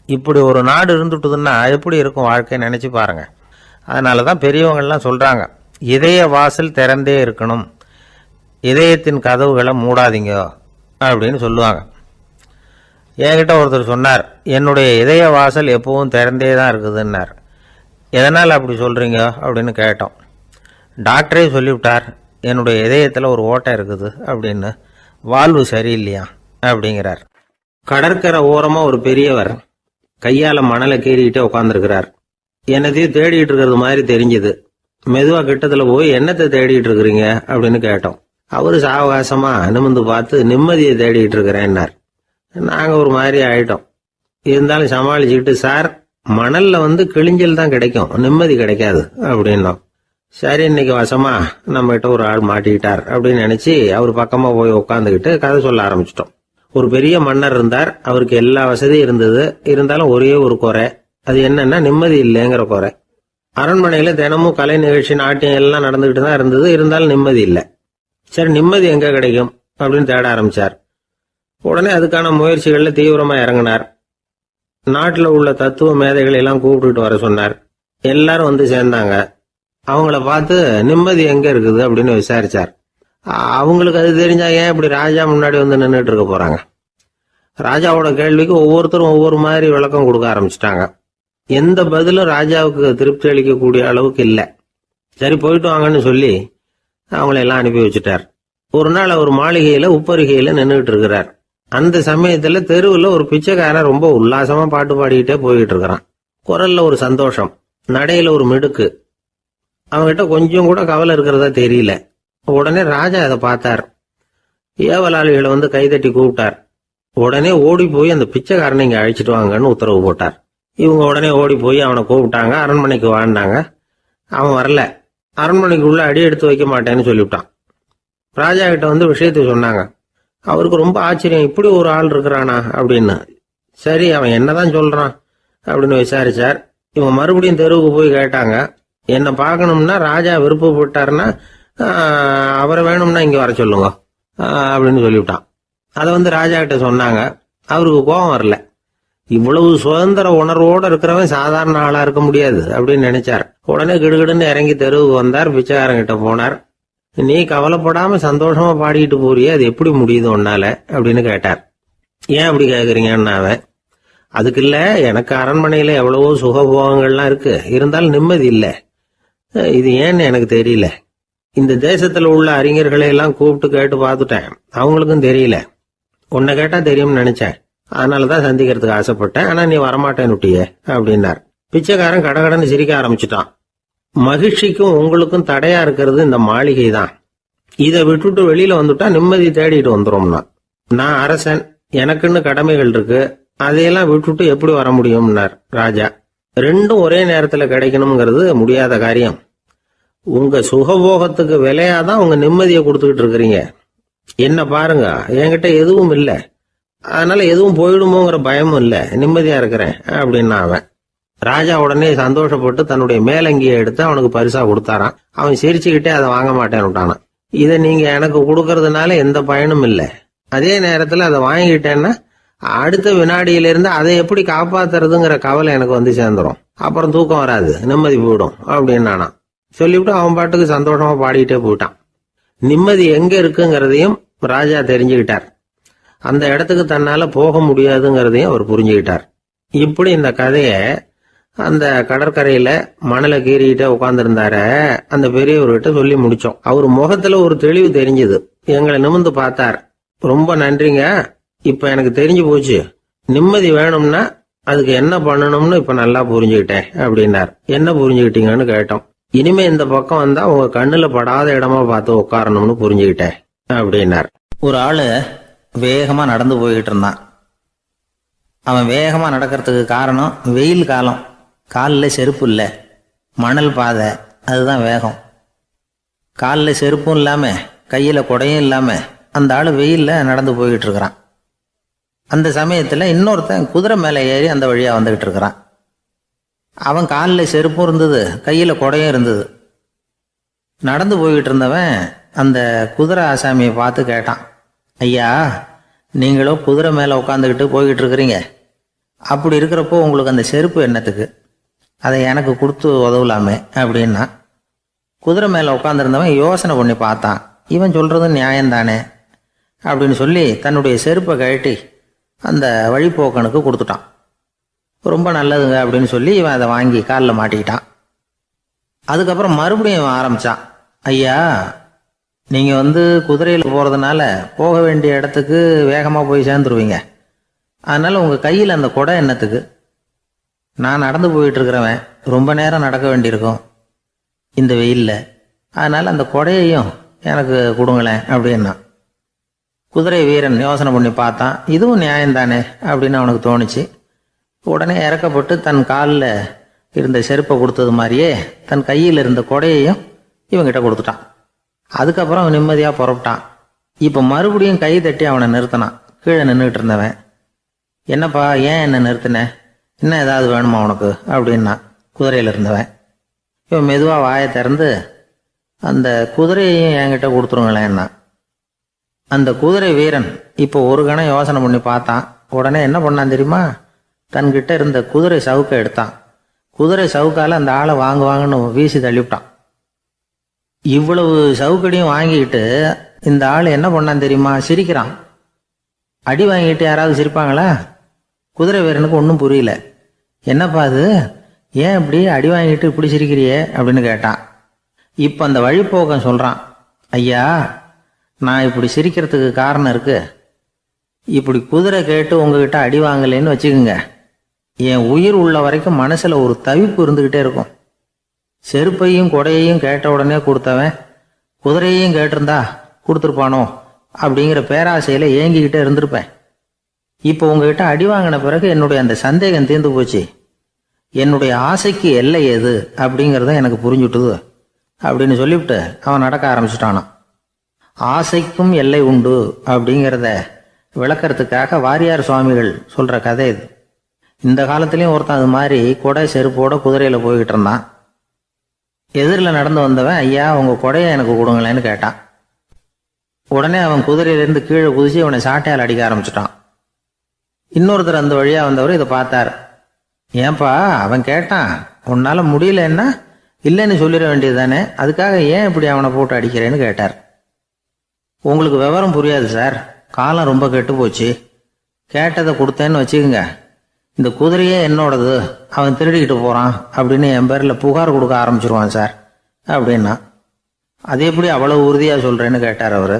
இப்படி ஒரு நாடு இருந்துட்டுதுன்னா எப்படி இருக்கும் வாழ்க்கை நினச்சி பாருங்க. அதனால தான் பெரியவங்கள்லாம் சொல்கிறாங்க, இதய வாசல் திறந்தே இருக்கணும், இதயத்தின் கதவுகளை மூடாதீங்க அப்படின்னு சொல்லுவாங்க. என்கிட்ட ஒருத்தர் சொன்னார், என்னுடைய இதய வாசல் எப்பவும் திறந்தே தான் இருக்குதுன்னார். எதனால் அப்படி சொல்கிறீங்க அப்படின்னு கேட்டோம். டாக்டரே சொல்லிவிட்டார், என்னுடைய இதயத்தில் ஒரு ஓட்டை இருக்குது அப்படின்னு, வால்வு சரியில்லையா அப்படிங்கிறார். கடற்கரை ஓரமாக ஒரு பெரியவர் கையால் மணலை கீறிக்கிட்டே உட்காந்துருக்கிறார். என்னத்தையும் தேடிட்டு இருக்கிறது மாதிரி தெரிஞ்சுது. மெதுவாக கிட்டத்தில் போய் என்னத்தை தேடிட்டு இருக்கிறீங்க அப்படின்னு கேட்டோம். அவரு சாவகாசமாக நிமிந்து பார்த்து நிம்மதியை தேடிட்டு இருக்கிறேன்னார். நாங்கள் ஒரு மாதிரி ஆயிட்டோம். இருந்தாலும் சமாளிச்சுக்கிட்டு, சார், மணலில் வந்து கிழிஞ்சல் தான் கிடைக்கும், நிம்மதி கிடைக்காது அப்படின்னோம். சரி, இன்னைக்கு வசமா நம்மகிட்ட ஒரு ஆள் மாட்டிக்கிட்டார் அப்படின்னு நினைச்சு அவர் பக்கமா போய் உட்காந்துக்கிட்டு கதை சொல்ல ஆரம்பிச்சிட்டோம். ஒரு பெரிய மன்னர் இருந்தார், அவருக்கு எல்லா வசதியும் இருந்தது. இருந்தாலும் ஒரே ஒரு குறை, அது என்னன்னா நிம்மதி இல்லைங்கிற குறை. அரண்மனையில தினமும் கலை நிகழ்ச்சி, நாட்டியம் எல்லாம் நடந்துகிட்டு தான் இருந்தது, இருந்தாலும் நிம்மதி இல்லை. சரி, நிம்மதி எங்க கிடைக்கும் அப்படின்னு தேட ஆரம்பிச்சார். உடனே அதுக்கான முயற்சிகள்ல தீவிரமா இறங்கினார். நாட்டில் உள்ள தத்துவ மேதைகளை எல்லாம் கூப்பிட்டுட்டு வர சொன்னார். எல்லாரும் வந்து சேர்ந்தாங்க. அவங்கள பார்த்து நிம்மதி எங்க இருக்குது அப்படின்னு விசாரிச்சார். அவங்களுக்கு அது தெரிஞ்சா ஏன் இப்படி ராஜா முன்னாடி வந்து நின்றுட்டு இருக்க போறாங்க? ராஜாவோட கேள்விக்கு ஒவ்வொருத்தரும் ஒவ்வொரு மாதிரி விளக்கம் கொடுக்க ஆரம்பிச்சிட்டாங்க. எந்த பதிலும் ராஜாவுக்கு திருப்தி அளிக்கக்கூடிய அளவுக்கு இல்லை. சரி, போயிட்டு வாங்கன்னு சொல்லி அவங்களெல்லாம் அனுப்பி வச்சுட்டார். ஒரு நாள் அவர் மாளிகையில உப்பருகையில நின்றுட்டு இருக்கிறார். அந்த சமயத்துல தெருவில் ஒரு பிச்சைக்காரன் ரொம்ப உல்லாசமா பாட்டு பாடிக்கிட்டே போயிட்டு இருக்கிறான். குரல்ல ஒரு சந்தோஷம், நடையில ஒரு மிடுக்கு. அவங்ககிட்ட கொஞ்சம் கூட கவலை இருக்கிறதா தெரியல. உடனே ராஜா அதை பார்த்தார். ஏவலாளிகளை வந்து கைதட்டி கூப்பிட்டார். உடனே ஓடி போய் அந்த பிச்சைக்காரனை இங்க அழைச்சிட்டு வாங்கன்னு உத்தரவு போட்டார். இவங்க உடனே ஓடி போய் அவனை கூப்பிட்டாங்க. அரண்மனைக்கு வாழ்ந்தாங்க. அவன் வரல. அரண்மனைக்கு உள்ள அடி எடுத்து வைக்க மாட்டேன்னு சொல்லிவிட்டான். ராஜா கிட்ட வந்து விஷயத்தை சொன்னாங்க. அவருக்கு ரொம்ப ஆச்சரியம், இப்படி ஒரு ஆள் இருக்கிறானா அப்படின்னு. சரி, அவன் என்னதான் சொல்றான் அப்படின்னு விசாரிச்சார். இவங்க மறுபடியும் தெருவுக்கு போய் கேட்டாங்க. என்னை பார்க்கணும்னா ராஜா விருப்பப்பட்டாருன்னா அவரை வேணும்னா இங்க வர சொல்லுங்க அப்படின்னு சொல்லிவிட்டான். அதை வந்து ராஜா கிட்ட சொன்னாங்க. அவருக்கு கோபம் வரல. இவ்வளவு சுதந்திர உணர்வோடு இருக்கிறவன் சாதாரண ஆளா இருக்க முடியாது அப்படின்னு நினைச்சார். உடனே கிடுகிடுன்னு இறங்கி தெருவுக்கு வந்தார். பிச்சைக்காரங்கிட்ட போனார். நீ கவலைப்படாம சந்தோஷமா பாடிக்கிட்டு போறியே, அது எப்படி முடியுது உன்னால அப்படின்னு கேட்டார். ஏன் அப்படி கேக்குறீங்கன்னு அவன், அதுக்கு இல்ல, எனக்கு அரண்மனையில எவ்வளவோ சுகபோகங்கள்லாம் இருக்கு, இருந்தாலும் நிம்மதி இல்லை. இது ஏன்னு எனக்கு தெரியல. இந்த தேசத்துல உள்ள அறிஞர்களை எல்லாம் கூப்பிட்டு கேட்டு பார்த்துட்டேன், அவங்களுக்கும் தெரியல. உன்னை கேட்டா தெரியும்னு நினைச்சேன், அதனாலதான் சந்திக்கிறதுக்கு ஆசைப்பட்டேன். ஆனா நீ வரமாட்டேன்னு விட்டியே அப்படின்னார். பிச்சைக்காரன் கடகடன்னு சிரிக்க ஆரம்பிச்சுட்டான். மகிழ்ச்சிக்கும் உங்களுக்கும் தடையா இருக்கிறது இந்த மாளிகை தான். இதை விட்டுட்டு வெளியில வந்துட்டா நிம்மதி தேடிட்டு வந்துரும்னா. நான் அரசன், எனக்குன்னு கடமைகள் இருக்கு, அதையெல்லாம் விட்டுட்டு எப்படி வர முடியும்னார் ராஜா. ரெண்டும் ஒரே நேரத்துல கிடைக்கணுங்கிறது முடியாத காரியம். உங்க சுகபோகத்துக்கு விலையாதான் உங்க நிம்மதியை கொடுத்துக்கிட்டு இருக்கிறீங்க. என்ன பாருங்க, என்கிட்ட எதுவும் இல்லை, அதனால எதுவும் போயிடுமோங்கிற பயமும் இல்லை, நிம்மதியா இருக்கிறேன் அப்படின்னா அவன். ராஜா உடனே சந்தோஷப்பட்டு தன்னுடைய மேலங்கியை எடுத்து அவனுக்கு பரிசா கொடுத்தாரான். அவன் சிரிச்சுக்கிட்டே அதை வாங்க மாட்டேன்னு விட்டானான். இதை நீங்க எனக்கு கொடுக்கறதுனால எந்த பயனும் இல்லை, அதே நேரத்துல அதை வாங்கிட்டேன்னா அடுத்த வினாடியிலிருந்து அதை எப்படி காப்பாத்துறதுங்கிற கவலை எனக்கு வந்து சேர்ந்துடும், அப்புறம் தூக்கம் வராது, நிம்மதி போயிடும் அப்படின்னானா. சொல்லிவிட்டு அவன் பாட்டுக்கு சந்தோஷமா பாடிக்கிட்டே போயிட்டான். நிம்மதி எங்க இருக்குங்கிறதையும் ராஜா தெரிஞ்சுக்கிட்டார். அந்த இடத்துக்கு தன்னால போக முடியாதுங்கிறதையும் அவர் புரிஞ்சுக்கிட்டார். இப்படி இந்த கதைய அந்த கடற்கரையில மணலை கீறிக்கிட்டே உட்கார்ந்துருந்தார அந்த பெரியவர்கிட்ட சொல்லி முடிச்சோம். அவர் முகத்துல ஒரு தெளிவு தெரிஞ்சது. எங்களை நிமிர்ந்து பார்த்தார். ரொம்ப நன்றிங்க, இப்ப எனக்கு தெரிஞ்சு போச்சு, நிம்மதி வேணும்னா அதுக்கு என்ன பண்ணணும்னு இப்ப நல்லா புரிஞ்சுக்கிட்டேன் அப்படின்னார். என்ன புரிஞ்சுக்கிட்டீங்கன்னு கேட்டோம். இனிமே இந்த பக்கம் வந்தா உங்க கண்ணுல படாத இடமா பார்த்து உட்காரணும்னு புரிஞ்சுக்கிட்டேன் அப்படின்னார். ஒரு ஆளு வேகமா நடந்து போய்கிட்டு இருந்தான். அவன் வேகமா நடக்கிறதுக்கு காரணம் வெயில் காலம், காலில் செருப்பு இல்லை, மணல் பாதை, அதுதான் வேகம். காலில் செருப்பும் இல்லாம கையில குடையும் இல்லாம அந்த ஆள் வெயில்ல நடந்து போய்கிட்டு இருக்கிறான். அந்த சமயத்துல இன்னொருத்தன் குதிரை மேலே ஏறி அந்த வழியா வந்துகிட்டு இருக்கிறான். அவன் காலில் செருப்பும் இருந்தது, கையில குடையும் இருந்தது. நடந்து போய்கிட்டு இருந்தவன் அந்த குதிரை ஆசாமியை பார்த்து கேட்டான், ஐயா, நீங்களும் குதிரை மேல உட்காந்துக்கிட்டு போய்கிட்டு இருக்கிறீங்க, அப்படி இருக்கிறப்போ உங்களுக்கு அந்த செருப்பு என்னத்துக்கு, அதை எனக்கு கொடுத்து உதவலாமே அப்படின்னா. குதிரை மேல உட்காந்துருந்தவன் யோசனை பண்ணி பார்த்தான். இவன் சொல்றது நியாயம்தானே அப்படின்னு சொல்லி தன்னுடைய செருப்பை கழட்டி அந்த வழிப்போக்கனுக்கு கொடுத்துட்டான். ரொம்ப நல்லதுங்க அப்படின்னு சொல்லி இவன் அதை வாங்கி காலில் மாட்டிக்கிட்டான். அதுக்கப்புறம் மறுபடியும் இவன் ஆரம்பிச்சான், ஐயா, நீங்க குதிரையில் போறதுனால போக வேண்டிய இடத்துக்கு வேகமா போய் சேர்ந்துருவீங்க, அதனால உங்க கையில் அந்த குடை என்னத்துக்கு, நான் நடந்து போயிட்டு இருக்கிறவன், ரொம்ப நேரம் நடக்க வேண்டியிருக்கும் இந்த வெயில்ல, அதனால அந்த குடையையும் எனக்கு கொடுங்களேன் அப்படின்னா. குதிரை வீரன் யோசனை பண்ணி பார்த்தான். இதுவும் நியாயம்தானே அப்படின்னு அவனுக்கு தோணுச்சு. உடனே இறக்கப்பட்டு தன் காலில் இருந்த செருப்பை கொடுத்தது மாதிரியே தன் கையில் இருந்த கொடையையும் இவங்கிட்ட கொடுத்துட்டான். அதுக்கப்புறம் அவன் நிம்மதியாக புறப்பட்டான். இப்போ மறுபடியும் கை தட்டி அவனை நிறுத்தினான். கீழே நின்றுட்டு இருந்தவன், என்னப்பா ஏன் என்ன நிறுத்தின, இன்னும் ஏதாவது வேணுமா உனக்கு அப்படின்னா குதிரையில் இருந்தவன். இவன் மெதுவாக வாயை திறந்து அந்த குதிரையையும் என்கிட்ட கொடுத்துருங்களேன்னா. அந்த குதிரை வீரன் இப்போ ஒரு கணம் யோசனை பண்ணி பார்த்தான். உடனே என்ன பண்ணான் தெரியுமா, தன்கிட்ட இருந்த குதிரை சவுக்கை எடுத்தான். குதிரை சவுக்கால அந்த ஆளை வாங்குவாங்கன்னு வீசி தள்ளிவிட்டான். இவ்வளவு சவுக்கடியும் வாங்கிக்கிட்டு இந்த ஆள் என்ன பண்ணான் தெரியுமா, சிரிக்கிறான். அடி வாங்கிட்டு யாராவது சிரிப்பாங்களா? குதிரை வீரனுக்கு ஒன்றும் புரியல. என்னப்பா அது, ஏன் இப்படி அடி வாங்கிட்டு இப்படி சிரிக்கிறியே அப்படின்னு கேட்டான். இப்போ அந்த வழிப்போக்கன் சொல்றான், ஐயா, நான் இப்படி சிரிக்கிறதுக்கு காரணம் இருக்கு. இப்படி குதிரை கேட்டு உங்ககிட்ட அடி வாங்கலைன்னு வச்சுக்கோங்க, என் உயிர் உள்ள வரைக்கும் மனசுல ஒரு தவிப்பு இருந்துகிட்டே இருக்கும். செருப்பையும் கொடையையும் கேட்ட உடனே கொடுத்தவன் குதிரையையும் கேட்டிருந்தா கொடுத்துருப்பானோ அப்படிங்கிற பேராசையில ஏங்கிக்கிட்டே இருந்திருப்பேன். இப்போ உங்ககிட்ட அடி வாங்கின பிறகு என்னுடைய அந்த சந்தேகம் தீர்ந்து போச்சு. என்னுடைய ஆசைக்கு எல்லை எது அப்படிங்கிறத எனக்கு புரிஞ்சுட்டுது அப்படின்னு சொல்லிவிட்டு அவன் நடக்க ஆரம்பிச்சுட்டானான். ஆசைக்கும் எல்லை உண்டு அப்படிங்கிறத விளக்கறதுக்காக வாரியார் சுவாமிகள் சொல்ற கதை இது. இந்த காலத்திலயும் ஒருத்தன் அது மாதிரி கொடை செருப்போட குதிரையில போய்கிட்டு இருந்தான். எதிரில் நடந்து வந்தவன், ஐயா, உங்க கொடையை எனக்கு கொடுங்களேன்னு கேட்டான். உடனே அவன் குதிரையிலேருந்து கீழே குதிச்சு அவனை சாட்டையால் அடிக்க ஆரம்பிச்சுட்டான். இன்னொருத்தர் அந்த வழியா வந்தவர் இதை பார்த்தார். ஏன்பா, அவன் கேட்டான், உன்னால முடியலன்னா இல்லைன்னு சொல்லிட வேண்டியது தானே, அதுக்காக ஏன் இப்படி அவனை போட்டு அடிக்கிறேன்னு கேட்டார். உங்களுக்கு விவரம் புரியாது சார், காலம் ரொம்ப கெட்டு போச்சு. கேட்டதை கொடுத்தேன்னு வச்சுக்கோங்க, இந்த குதிரையே என்னோடது, அவன் திருடிக்கிட்டு போறான் அப்படின்னு என் பேரில் புகார் கொடுக்க ஆரம்பிச்சிருவான் சார் அப்படின்னா. அது எப்படி அவ்வளவு உறுதியா சொல்றேன்னு கேட்டார் அவரு.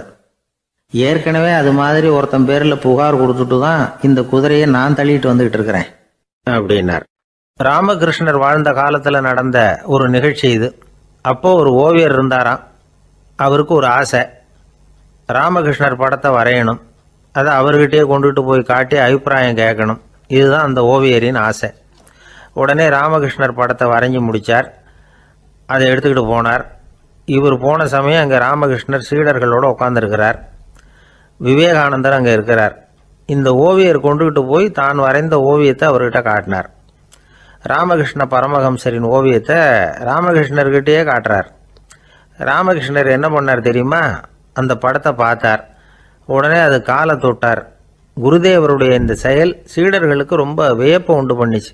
ஏற்கனவே அது மாதிரி ஒருத்தன் பேரில் புகார் கொடுத்துட்டு தான் இந்த குதிரையை நான் தள்ளிட்டு வந்துகிட்டு இருக்கிறேன் அப்படின்னார். ராமகிருஷ்ணர் வாழ்ந்த காலத்துல நடந்த ஒரு நிகழ்ச்சி இது. அப்போது ஒரு ஓவியர் இருந்தாராம். அவருக்கு ஒரு ஆசை, ராமகிருஷ்ணர் படத்தை வரையணும், அதை அவர்கிட்டயே கொண்டுட்டு போய் காட்டி அபிப்பிராயம் கேட்கணும். இதுதான் அந்த ஓவியரின் ஆசை. உடனே ராமகிருஷ்ணர் படத்தை வரைஞ்சி முடித்தார். அதை எடுத்துக்கிட்டு போனார். இவர் போன சமயம் அங்கே ராமகிருஷ்ணர் சீடர்களோடு உட்காந்துருக்கிறார். விவேகானந்தர் அங்கே இருக்கிறார். இந்த ஓவியர் கொண்டுகிட்டு போய் தான் வரைந்த ஓவியத்தை அவர்கிட்ட காட்டினார். ராமகிருஷ்ண பரமஹம்சரின் ஓவியத்தை ராமகிருஷ்ணர்கிட்டயே காட்டுறார். ராமகிருஷ்ணர் என்ன பண்ணார் தெரியுமா? அந்த படத்தை பார்த்தார். உடனே அது காலை தொட்டார். குருதேவருடைய இந்த செயல் சீடர்களுக்கு ரொம்ப வியப்பை உண்டு பண்ணிச்சு.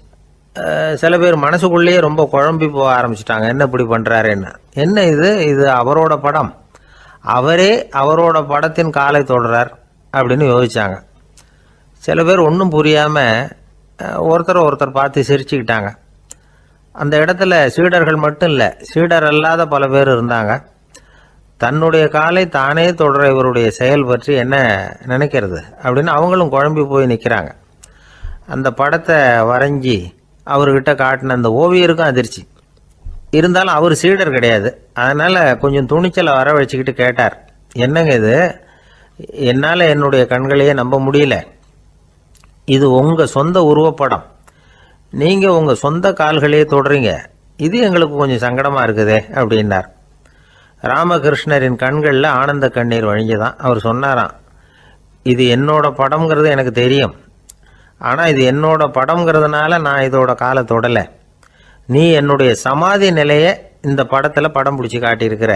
சில பேர் மனசுக்குள்ளேயே ரொம்ப குழம்பி போக ஆரம்பிச்சிட்டாங்க, என்ன இப்படி பண்ணுறாருன்னு. என்ன இது அவரோட படம், அவரே அவரோட படத்தின் காலை தொடுறார் அப்படின்னு யோசித்தாங்க. சில பேர் ஒன்றும் புரியாமல் ஒருத்தர் பார்த்து சிரிச்சுக்கிட்டாங்க. அந்த இடத்துல சீடர்கள் மட்டும் இல்லை, சீடர் அல்லாத பல பேர் இருந்தாங்க. தன்னுடைய காலை தானே தொடர இவருடைய செயல் பற்றி என்ன நினைக்கிறது அப்படின்னு அவங்களும் குழம்பி போய் நிற்கிறாங்க. அந்த படத்தை வரைஞ்சி அவர்கிட்ட காட்டின அந்த ஓவியருக்கும் அதிர்ச்சி. இருந்தாலும் அவர் சீடர் கிடையாது. அதனால் கொஞ்சம் துணிச்சலை வர வச்சுக்கிட்டு கேட்டார், என்னங்க இது, என்னால் என்னுடைய கண்களையே நம்ப முடியல. இது உங்கள் சொந்த உருவப்படம், நீங்கள் உங்கள் சொந்த கால்களையே தொடுறீங்க, இது எங்களுக்கு கொஞ்சம் சங்கடமாக இருக்குதே அப்படின்னார். ராமகிருஷ்ணரின் கண்களில் ஆனந்த கண்ணீர் வழிஞ்சுதான். அவர் சொன்னாராம், இது என்னோட படம்ங்கிறது எனக்கு தெரியும், ஆனால் இது என்னோட படம்ங்கிறதுனால நான் இதோட காலை தொடலை. நீ என்னுடைய சமாதி நிலையை இந்த படத்தில் படம் பிடிச்சி காட்டியிருக்கிற,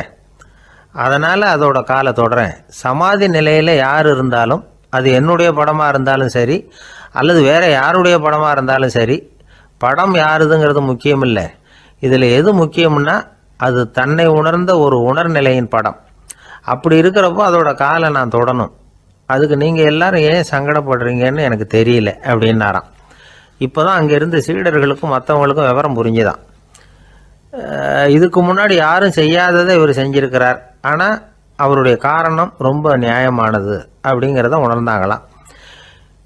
அதனால் அதோட காலை தொடறேன். சமாதி நிலையில் யார் இருந்தாலும், அது என்னுடைய படமாக இருந்தாலும் சரி அல்லது வேறு யாருடைய படமாக இருந்தாலும் சரி, படம் யாருதுங்கிறது முக்கியம் இல்லை. இதில் எது முக்கியம்னா அது தன்னை உணர்ந்த ஒரு உணர்நிலையின் படம். அப்படி இருக்கிறப்போ அதோட காலை நான் தொடணும். அதுக்கு நீங்கள் எல்லாரும் ஏன் சங்கடப்படுறீங்கன்னு எனக்கு தெரியல அப்படின்னாராம். இப்போ தான் அங்கேருந்து சீடர்களுக்கும் மற்றவங்களுக்கும் விவரம் புரிஞ்சுதான். இதுக்கு முன்னாடி யாரும் செய்யாததை இவர் செஞ்சிருக்கிறார், ஆனால் அவருடைய காரணம் ரொம்ப நியாயமானது அப்படிங்கிறத உணர்ந்தாங்களாம்.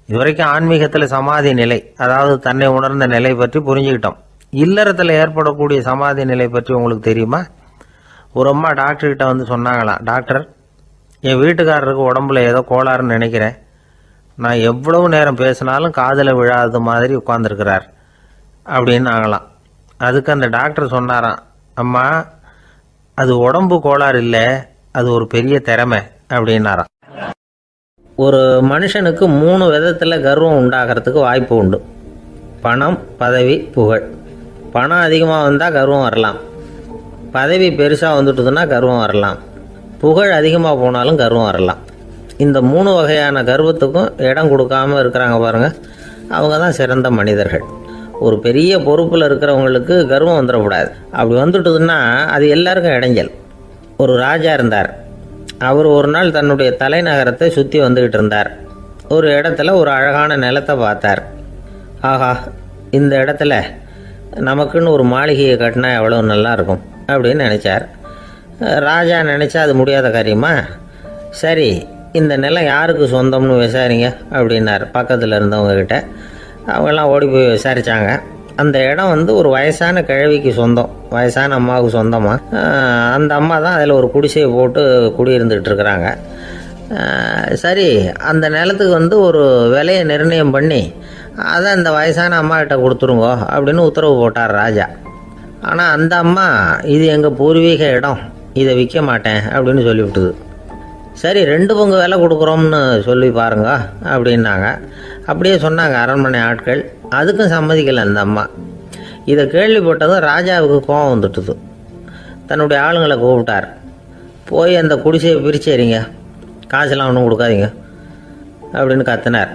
இதுவரைக்கும் ஆன்மீகத்தில் சமாதி நிலை, அதாவது தன்னை உணர்ந்த நிலை பற்றி புரிஞ்சுக்கிட்டோம். இல்லறத்தில் ஏற்படக்கூடிய சமாதி நிலை பற்றி உங்களுக்கு தெரியுமா? ஒரு அம்மா டாக்டர்கிட்ட வந்து சொன்னாங்களாம், டாக்டர், என் வீட்டுக்காரருக்கு உடம்புல ஏதோ கோளாறுன்னு நினைக்கிறேன், நான் எவ்வளவு நேரம் பேசினாலும் காதில் விழாத மாதிரி உட்கார்ந்துருக்கிறார் அப்படின்னு ஆகலாம். அதுக்கு அந்த டாக்டர் சொன்னாராம், அம்மா, அது உடம்பு கோளாறு இல்லை, அது ஒரு பெரிய திறமை அப்படின்னாராம். ஒரு மனுஷனுக்கு 3 விதத்தில் கர்வம் உண்டாகிறதுக்கு வாய்ப்பு உண்டு. பணம், பதவி, புகழ். பணம் அதிகமாக வந்தால் கர்வம் வரலாம், பதவி பெருசாக வந்துட்டுதுன்னா கர்வம் வரலாம், புகழ் அதிகமாக போனாலும் கர்வம் வரலாம். இந்த 3 வகையான கர்வத்துக்கும் இடம் கொடுக்காமல் இருக்கிறாங்க பாருங்கள், அவங்க தான் சிறந்த மனிதர்கள். ஒரு பெரிய பொறுப்பில் இருக்கிறவங்களுக்கு கர்வம் வந்துடக்கூடாது. அப்படி வந்துட்டுதுன்னா அது எல்லாருக்கும் இடைஞ்சல். ஒரு ராஜா இருந்தார். அவர் ஒரு நாள் தன்னுடைய தலைநகரத்தை சுற்றி வந்துக்கிட்டு இருந்தார். ஒரு இடத்துல ஒரு அழகான நிலத்தை பார்த்தார். ஆஹா, இந்த இடத்துல நமக்குன்னு ஒரு மாளிகையை கட்டினா எவ்வளோ நல்லாயிருக்கும் அப்படின்னு நினச்சார். ராஜா நினச்சா அது முடியாத காரியமா? சரி, இந்த நிலம் யாருக்கு சொந்தம்னு விசாரிங்க அப்படின்னார் பக்கத்தில் இருந்தவங்கக்கிட்ட. அவங்கெல்லாம் ஓடி போய் விசாரித்தாங்க. அந்த இடம் ஒரு வயசான கிழவிக்கு சொந்தம், வயசான அம்மாவுக்கு சொந்தமாக. அந்த அம்மா தான் அதில் ஒரு குடிசையை போட்டு குடியிருந்துகிட்டு இருக்கிறாங்க. சரி, அந்த நிலத்துக்கு ஒரு விலையை நிர்ணயம் பண்ணி அதை அந்த வயசான அம்மாக்கிட்ட கொடுத்துருங்கோ அப்படின்னு உத்தரவு போட்டார் ராஜா. ஆனால் அந்த அம்மா, இது எங்கள் பூர்வீக இடம், இதை விற்க மாட்டேன் அப்படின்னு சொல்லிவிட்டுது. சரி, 2 பங்கு விலை கொடுக்குறோம்னு சொல்லி பாருங்க அப்படின்னாங்க. அப்படியே சொன்னாங்க அரண்மனை ஆட்கள். அதுக்கும் சம்மதிக்கலை அந்த அம்மா. இதை கேள்விப்பட்டதும் ராஜாவுக்கு கோபம் வந்துட்டுது. தன்னுடைய ஆளுங்களை கூப்பிட்டார். போய் அந்த குடிசையை பிரித்து எறிங்க, காசெல்லாம் ஒன்றும் கொடுக்காதீங்க அப்படின்னு கத்தினார்.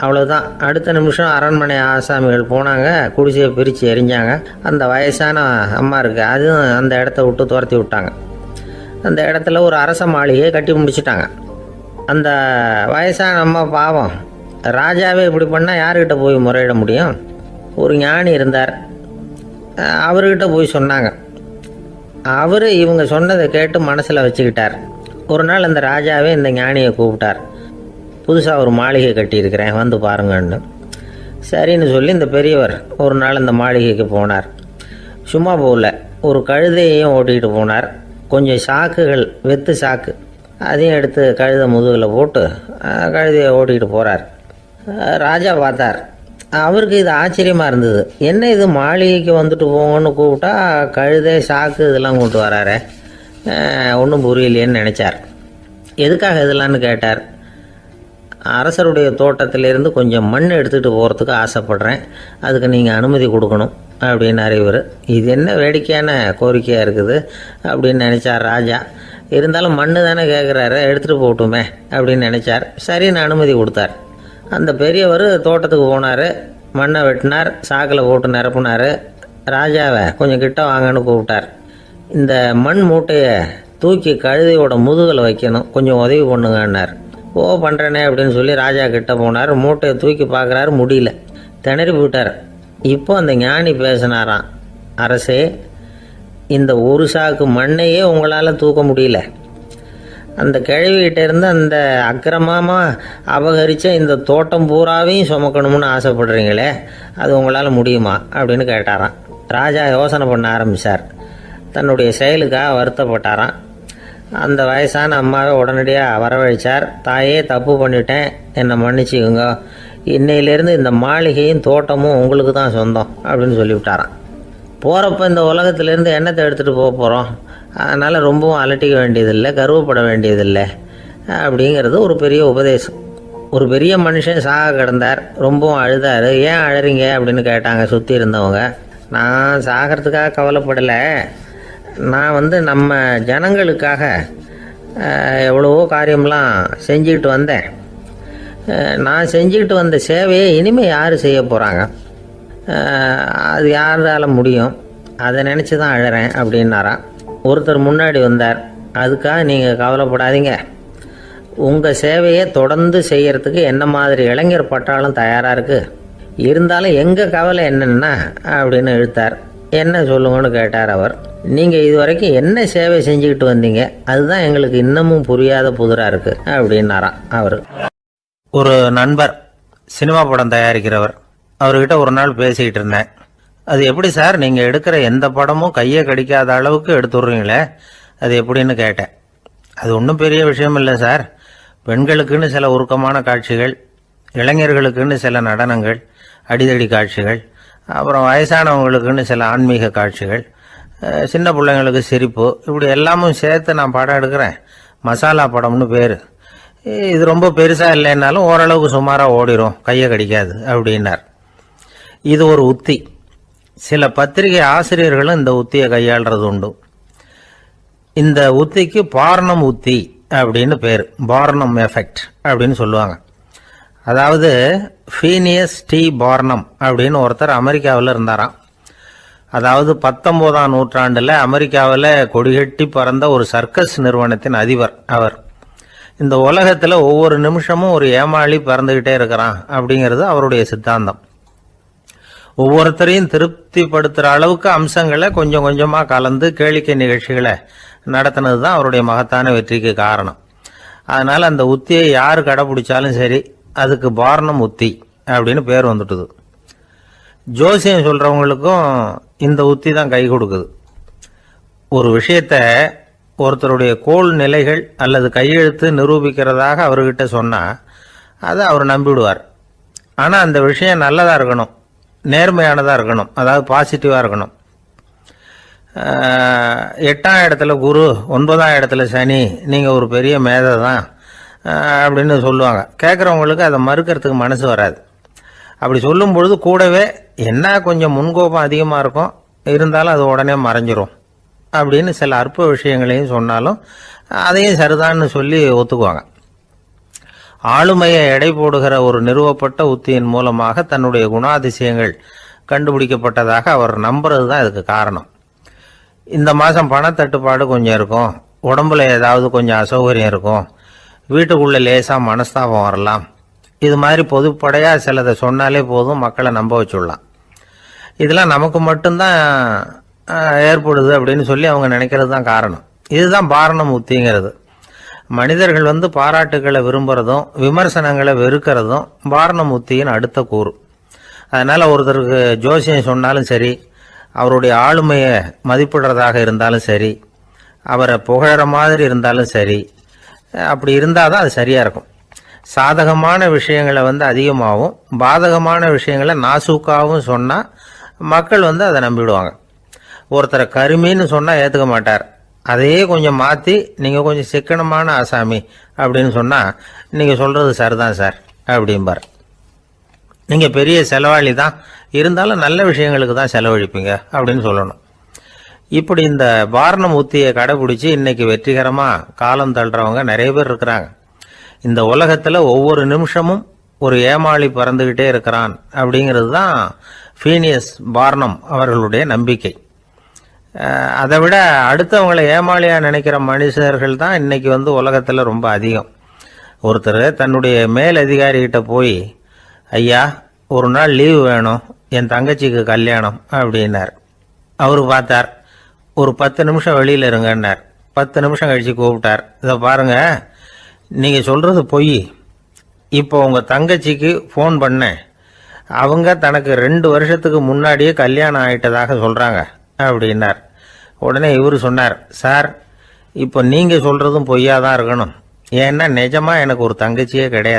அவ்வளோதான். அடுத்த நிமிஷம் அரண்மனை ஆசாமிகள் போனாங்க, குடிசையை பிரித்து எறிஞ்சாங்க. அந்த வயசான அம்மா இருக்குது, அதுவும் அந்த இடத்த விட்டு துரத்தி விட்டாங்க. அந்த இடத்துல ஒரு அரச மாளிகையை கட்டி முடிச்சிட்டாங்க. அந்த வயசான அம்மா பாவம், ராஜாவே இப்படி பண்ணால் யார்கிட்ட போய் முறையிட முடியும்? ஒரு ஞானி இருந்தார், அவர்கிட்ட போய் சொன்னாங்க. அவர் இவங்க சொன்னதை கேட்டு மனசில் வச்சுக்கிட்டார். ஒரு நாள் அந்த ராஜாவே இந்த ஞானியை கூப்பிட்டார். புதுசாக ஒரு மாளிகை கட்டியிருக்கிறேன், வந்து பாருங்கன்னு. சரின்னு சொல்லி இந்த பெரியவர் ஒரு நாள் இந்த மாளிகைக்கு போனார். சும்மா போகல, ஒரு கழுதையையும் ஓட்டிகிட்டு போனார். கொஞ்சம் சாக்குகள், வெத்து சாக்கு, அதையும் எடுத்து கழுதை முதுகில் போட்டு கழுதையை ஓட்டிகிட்டு போகிறார். ராஜா பார்த்தார். அவருக்கு இது ஆச்சரியமாக இருந்தது. என்ன இது, மாளிகைக்கு வந்துட்டு போங்கன்னு கூப்பிட்டா கழுதை சாக்கு இதெல்லாம் கொண்டு வராரு, ஒன்றும் புரியலையேன்னு நினச்சார். எதுக்காக இதெல்லாம்னு கேட்டார். அரசருடைய தோட்டத்திலேருந்து கொஞ்சம் மண் எடுத்துகிட்டு போகிறதுக்கு ஆசைப்பட்றேன், அதுக்கு நீங்கள் அனுமதி கொடுக்கணும் அப்படின்னாரு இவர். இது என்ன வேடிக்கையான கோரிக்கையாக இருக்குது அப்படின்னு நினச்சார் ராஜா. இருந்தாலும் மண் தானே கேட்குறாரு, எடுத்துகிட்டு போகட்டுமே அப்படின்னு நினச்சார். சரின்னு அனுமதி கொடுத்தார். அந்த பெரியவர் தோட்டத்துக்கு போனார், மண்ணை வெட்டினார், சாக்கில் போட்டு நிரப்புனார். ராஜாவை கொஞ்சம் கிட்ட வாங்கன்னு கூப்பிட்டார். இந்த மண் மூட்டையை தூக்கி கழுதையோட முதுகில் வைக்கணும், கொஞ்சம் உதவி பண்ணுங்கன்னார். ஓ பண்ணுறேனே அப்படின்னு சொல்லி ராஜா கிட்ட போனார். மூட்டையை தூக்கி பார்க்குறாரு, முடியல, திணறி போயிட்டார். இப்போ அந்த ஞானி பேசினாராம். அரசே, இந்த ஒரு சாக்கு மண்ணையே உங்களால் தூக்க முடியல, அந்த கிழவிகிட்ட இருந்து அந்த அக்கிரமமாக அபகரித்த இந்த தோட்டம் பூராவையும் சுமக்கணும்னு ஆசைப்படுறீங்களே, அது உங்களால் முடியுமா அப்படின்னு கேட்டாராம். ராஜா யோசனை பண்ண ஆரம்பித்தார். தன்னுடைய செயலுக்காக வருத்தப்பட்டாராம். அந்த வயசான அம்மாவை உடனடியாக வரவழைச்சார். தாயே, தப்பு பண்ணிட்டேன், என்னை மன்னிச்சுக்குங்க, இன்னையிலேருந்து இந்த மாளிகையும் தோட்டமும் உங்களுக்கு தான் சொந்தம் அப்படின்னு சொல்லிவிட்டாராம். போகிறப்ப இந்த உலகத்திலேருந்து எண்ணத்தை எடுத்துகிட்டு போக போகிறோம், அதனால் ரொம்பவும் அலட்டிக்க வேண்டியதில்லை, கர்வப்பட வேண்டியதில்லை அப்படிங்கிறது ஒரு பெரிய உபதேசம். ஒரு பெரிய மனுஷன் சாக கிடந்தார், ரொம்பவும் அழுதார். ஏன் அழறீங்க அப்படின்னு கேட்டாங்க சுற்றி இருந்தவங்க. நான் சாகிறதுக்காக கவலைப்படலை, நான் நம்ம ஜனங்களுக்காக எவ்வளவோ காரியம்லாம் செஞ்சுக்கிட்டு வந்தேன். நான் செஞ்சுக்கிட்டு வந்த சேவையை இனிமேல் யார் செய்ய போகிறாங்க, அது யாரால் முடியும், அதை நினச்சி தான் அழறேன் அப்படின்னாராம். ஒருத்தர் முன்னாடி வந்தார். அதுக்காக நீங்கள் கவலைப்படாதீங்க, உங்கள் சேவையை தொடர்ந்து செய்கிறதுக்கு என்ன மாதிரி இளைஞர் பட்டாலும் தயாராக இருக்குது, இருந்தாலும் எங்கள் கவலை என்னென்னா அப்படின்னு இழுத்தார். என்ன சொல்லுங்கன்னு கேட்டார் அவர். நீங்கள் இது வரைக்கும் என்ன சேவை செஞ்சுக்கிட்டு வந்தீங்க, அதுதான் எங்களுக்கு இன்னமும் புரியாத புதிராக இருக்குது அப்படின்னாராம் அவர். ஒரு நண்பர் சினிமா படம் தயாரிக்கிறவர், அவர்கிட்ட ஒரு நாள் பேசிக்கிட்டு இருந்தேன். அது எப்படி சார், நீங்கள் எடுக்கிற எந்த படமும் கையை கடிக்காத அளவுக்கு எடுத்துடுறீங்களே, அது எப்படின்னு கேட்டேன். அது ஒன்றும் பெரிய விஷயம் இல்லை சார், பெண்களுக்குன்னு சில உருக்கமான காட்சிகள், இளைஞர்களுக்குன்னு சில நடனங்கள், அடிதடி காட்சிகள், அப்புறம் வயசானவங்களுக்குன்னு சில ஆன்மீக காட்சிகள், சின்ன பிள்ளைங்களுக்கு சிரிப்பு, இப்படி எல்லாமும் சேர்த்து நான் படம் எடுக்கிறேன். மசாலா படம்னு பேர். இது ரொம்ப பெருசாக இல்லைன்னாலும் ஓரளவுக்கு சுமாராக ஓடிடும், கையை கடிக்காது அப்படின்னார். இது ஒரு உத்தி. சில பத்திரிகை ஆசிரியர்களும் இந்த உத்தியை கையாளுறது உண்டு. இந்த உத்திக்கு பார்னம் உத்தி அப்படின்னு பேர், பார்னம் எஃபெக்ட் அப்படின்னு சொல்லுவாங்க. அதாவது ஃபீனியஸ் டி பார்னம் அப்படின்னு ஒருத்தர் அமெரிக்காவில் இருந்தாராம். அதாவது 19ஆம் நூற்றாண்டில் அமெரிக்காவில் கொடிகட்டி பறந்த ஒரு சர்க்கஸ் நிறுவனத்தின் அதிபர் அவர். இந்த உலகத்தில் ஒவ்வொரு நிமிஷமும் ஒரு ஏமாளி பறந்துக்கிட்டே இருக்கிறான் அப்படிங்கிறது அவருடைய சித்தாந்தம். ஒவ்வொருத்தரையும் திருப்திப்படுத்துகிற அளவுக்கு அம்சங்களை கொஞ்சம் கொஞ்சமாக கலந்து கேளிக்கை நிகழ்ச்சிகளை நடத்தினது தான் அவருடைய மகத்தான வெற்றிக்கு காரணம். அதனால் அந்த உத்தியை யார் கடைப்பிடிச்சாலும் சரி, அதுக்கு பார்னம் உத்தி அப்படின்னு பேர் வந்துட்டுது. ஜோசியம் சொல்கிறவங்களுக்கும் இந்த உத்தி தான் கை கொடுக்குது. ஒரு விஷயத்தை ஒருத்தருடைய கோள் நிலைகள் அல்லது கையெழுத்து நிரூபிக்கிறதாக அவர்கிட்ட சொன்னால் அதை அவர் நம்பிவிடுவார். ஆனால் அந்த விஷயம் நல்லதாக இருக்கணும், நேர்மையானதாக இருக்கணும், அதாவது பாசிட்டிவாக இருக்கணும். 8ஆம் இடத்துல குரு, 9ஆம் இடத்துல சனி, நீங்கள் ஒரு பெரிய மேதை தான் அப்படின்னு சொல்லுவாங்க. கேட்குறவங்களுக்கு அதை மறுக்கிறதுக்கு மனசு வராது. அப்படி சொல்லும் பொழுது கூடவே என்ன கொஞ்சம் முன்கோபம் அதிகமாக இருக்கும், இருந்தாலும் அது உடனே மறைஞ்சிரும் அப்படின்னு சில அற்ப விஷயங்களையும் சொன்னாலும் அதையும் சரிதான்னு சொல்லி ஒத்துக்குவாங்க. ஆளுமையை எடை போடுகிற ஒரு நிறுவப்பட்ட உத்தியின் மூலமாக தன்னுடைய குணாதிசயங்கள் கண்டுபிடிக்கப்பட்டதாக அவர் நம்புறது தான் இதுக்கு காரணம். இந்த மாதம் பணத்தட்டுப்பாடு கொஞ்சம் இருக்கும், உடம்புல ஏதாவது கொஞ்சம் அசௌகரியம் இருக்கும், வீட்டுக்குள்ளே லேசாக மனஸ்தாபம் வரலாம், இது மாதிரி பொதுப்படையாக சிலதை சொன்னாலே போதும், மக்களை நம்ப வச்சுடலாம். இதெல்லாம் நமக்கு மட்டும்தான் ஏற்படுது அப்படின்னு சொல்லி அவங்க நினைக்கிறது தான் காரணம். இதுதான் பார்னம் உத்திங்கிறது. மனிதர்கள் பாராட்டுகளை விரும்புகிறதும் விமர்சனங்களை வெறுக்கிறதும் பார்னம் உத்தியின் அடுத்த கூறு. அதனால் ஒருத்தருக்கு ஜோசியம் சொன்னாலும் சரி, அவருடைய ஆளுமையை மதிப்பிடுறதாக இருந்தாலும் சரி, அவரை புகழற மாதிரி இருந்தாலும் சரி, அப்படி இருந்தால் தான் அது சரியாக இருக்கும். சாதகமான விஷயங்களை அதிகமாகவும் பாதகமான விஷயங்களை நாசூக்காகவும் சொன்னால் மக்கள் அதை நம்பிவிடுவாங்க. ஒருத்தரை கருமின்னு சொன்னால் ஏற்றுக்க மாட்டார். அதையே கொஞ்சம் மாற்றி நீங்கள் கொஞ்சம் சிக்கனமான ஆசாமி அப்படின்னு சொன்னால் நீங்கள் சொல்கிறது சரிதான் சார் அப்படிம்பார். நீங்கள் பெரிய செலவாளி தான், இருந்தாலும் நல்ல விஷயங்களுக்கு தான் செலவழிப்பீங்க அப்படின்னு சொல்லணும். இப்படி இந்த வாரணம் உத்தியை கடைபிடிச்சி இன்னைக்கு வெற்றிகரமாக காலம் தள்ளுறவங்க நிறைய பேர் இருக்கிறாங்க. இந்த உலகத்தில் ஒவ்வொரு நிமிஷமும் ஒரு ஏமாளி பறந்துக்கிட்டே இருக்கிறான் அப்படிங்கிறது தான் ஃபீனியஸ் பார்னம் அவர்களுடைய நம்பிக்கை. அதை விட அடுத்தவங்களை ஏமாளியாக நினைக்கிற மனுஷர்கள் தான் இன்னைக்கு உலகத்தில் ரொம்ப அதிகம். ஒருத்தர் தன்னுடைய மேல் அதிகாரிகிட்ட போய், ஐயா ஒரு நாள் லீவு வேணும், என் தங்கச்சிக்கு கல்யாணம் அப்படின்னார். அவர் பார்த்தார், ஒரு 10 நிமிஷம் வெளியில் இருங்கன்னார். 10 நிமிஷம் கழித்து கூப்பிட்டார், இதை பாருங்க, நீங்கள் சொல்கிறது பொய். இப்போ உங்கள் தங்கச்சிக்கு ஃபோன் பண்ணேன், அவங்க தனக்கு 2 வருஷத்துக்கு முன்னாடியே கல்யாணம் ஆகிட்டதாக சொல்கிறாங்க அப்படின்னார். உடனே இவர் சொன்னார், சார் இப்போ நீங்கள் சொல்கிறதும் பொய்யா தான் இருக்கணும், ஏன்னா நிஜமாக எனக்கு ஒரு தங்கச்சியே கிடையாது.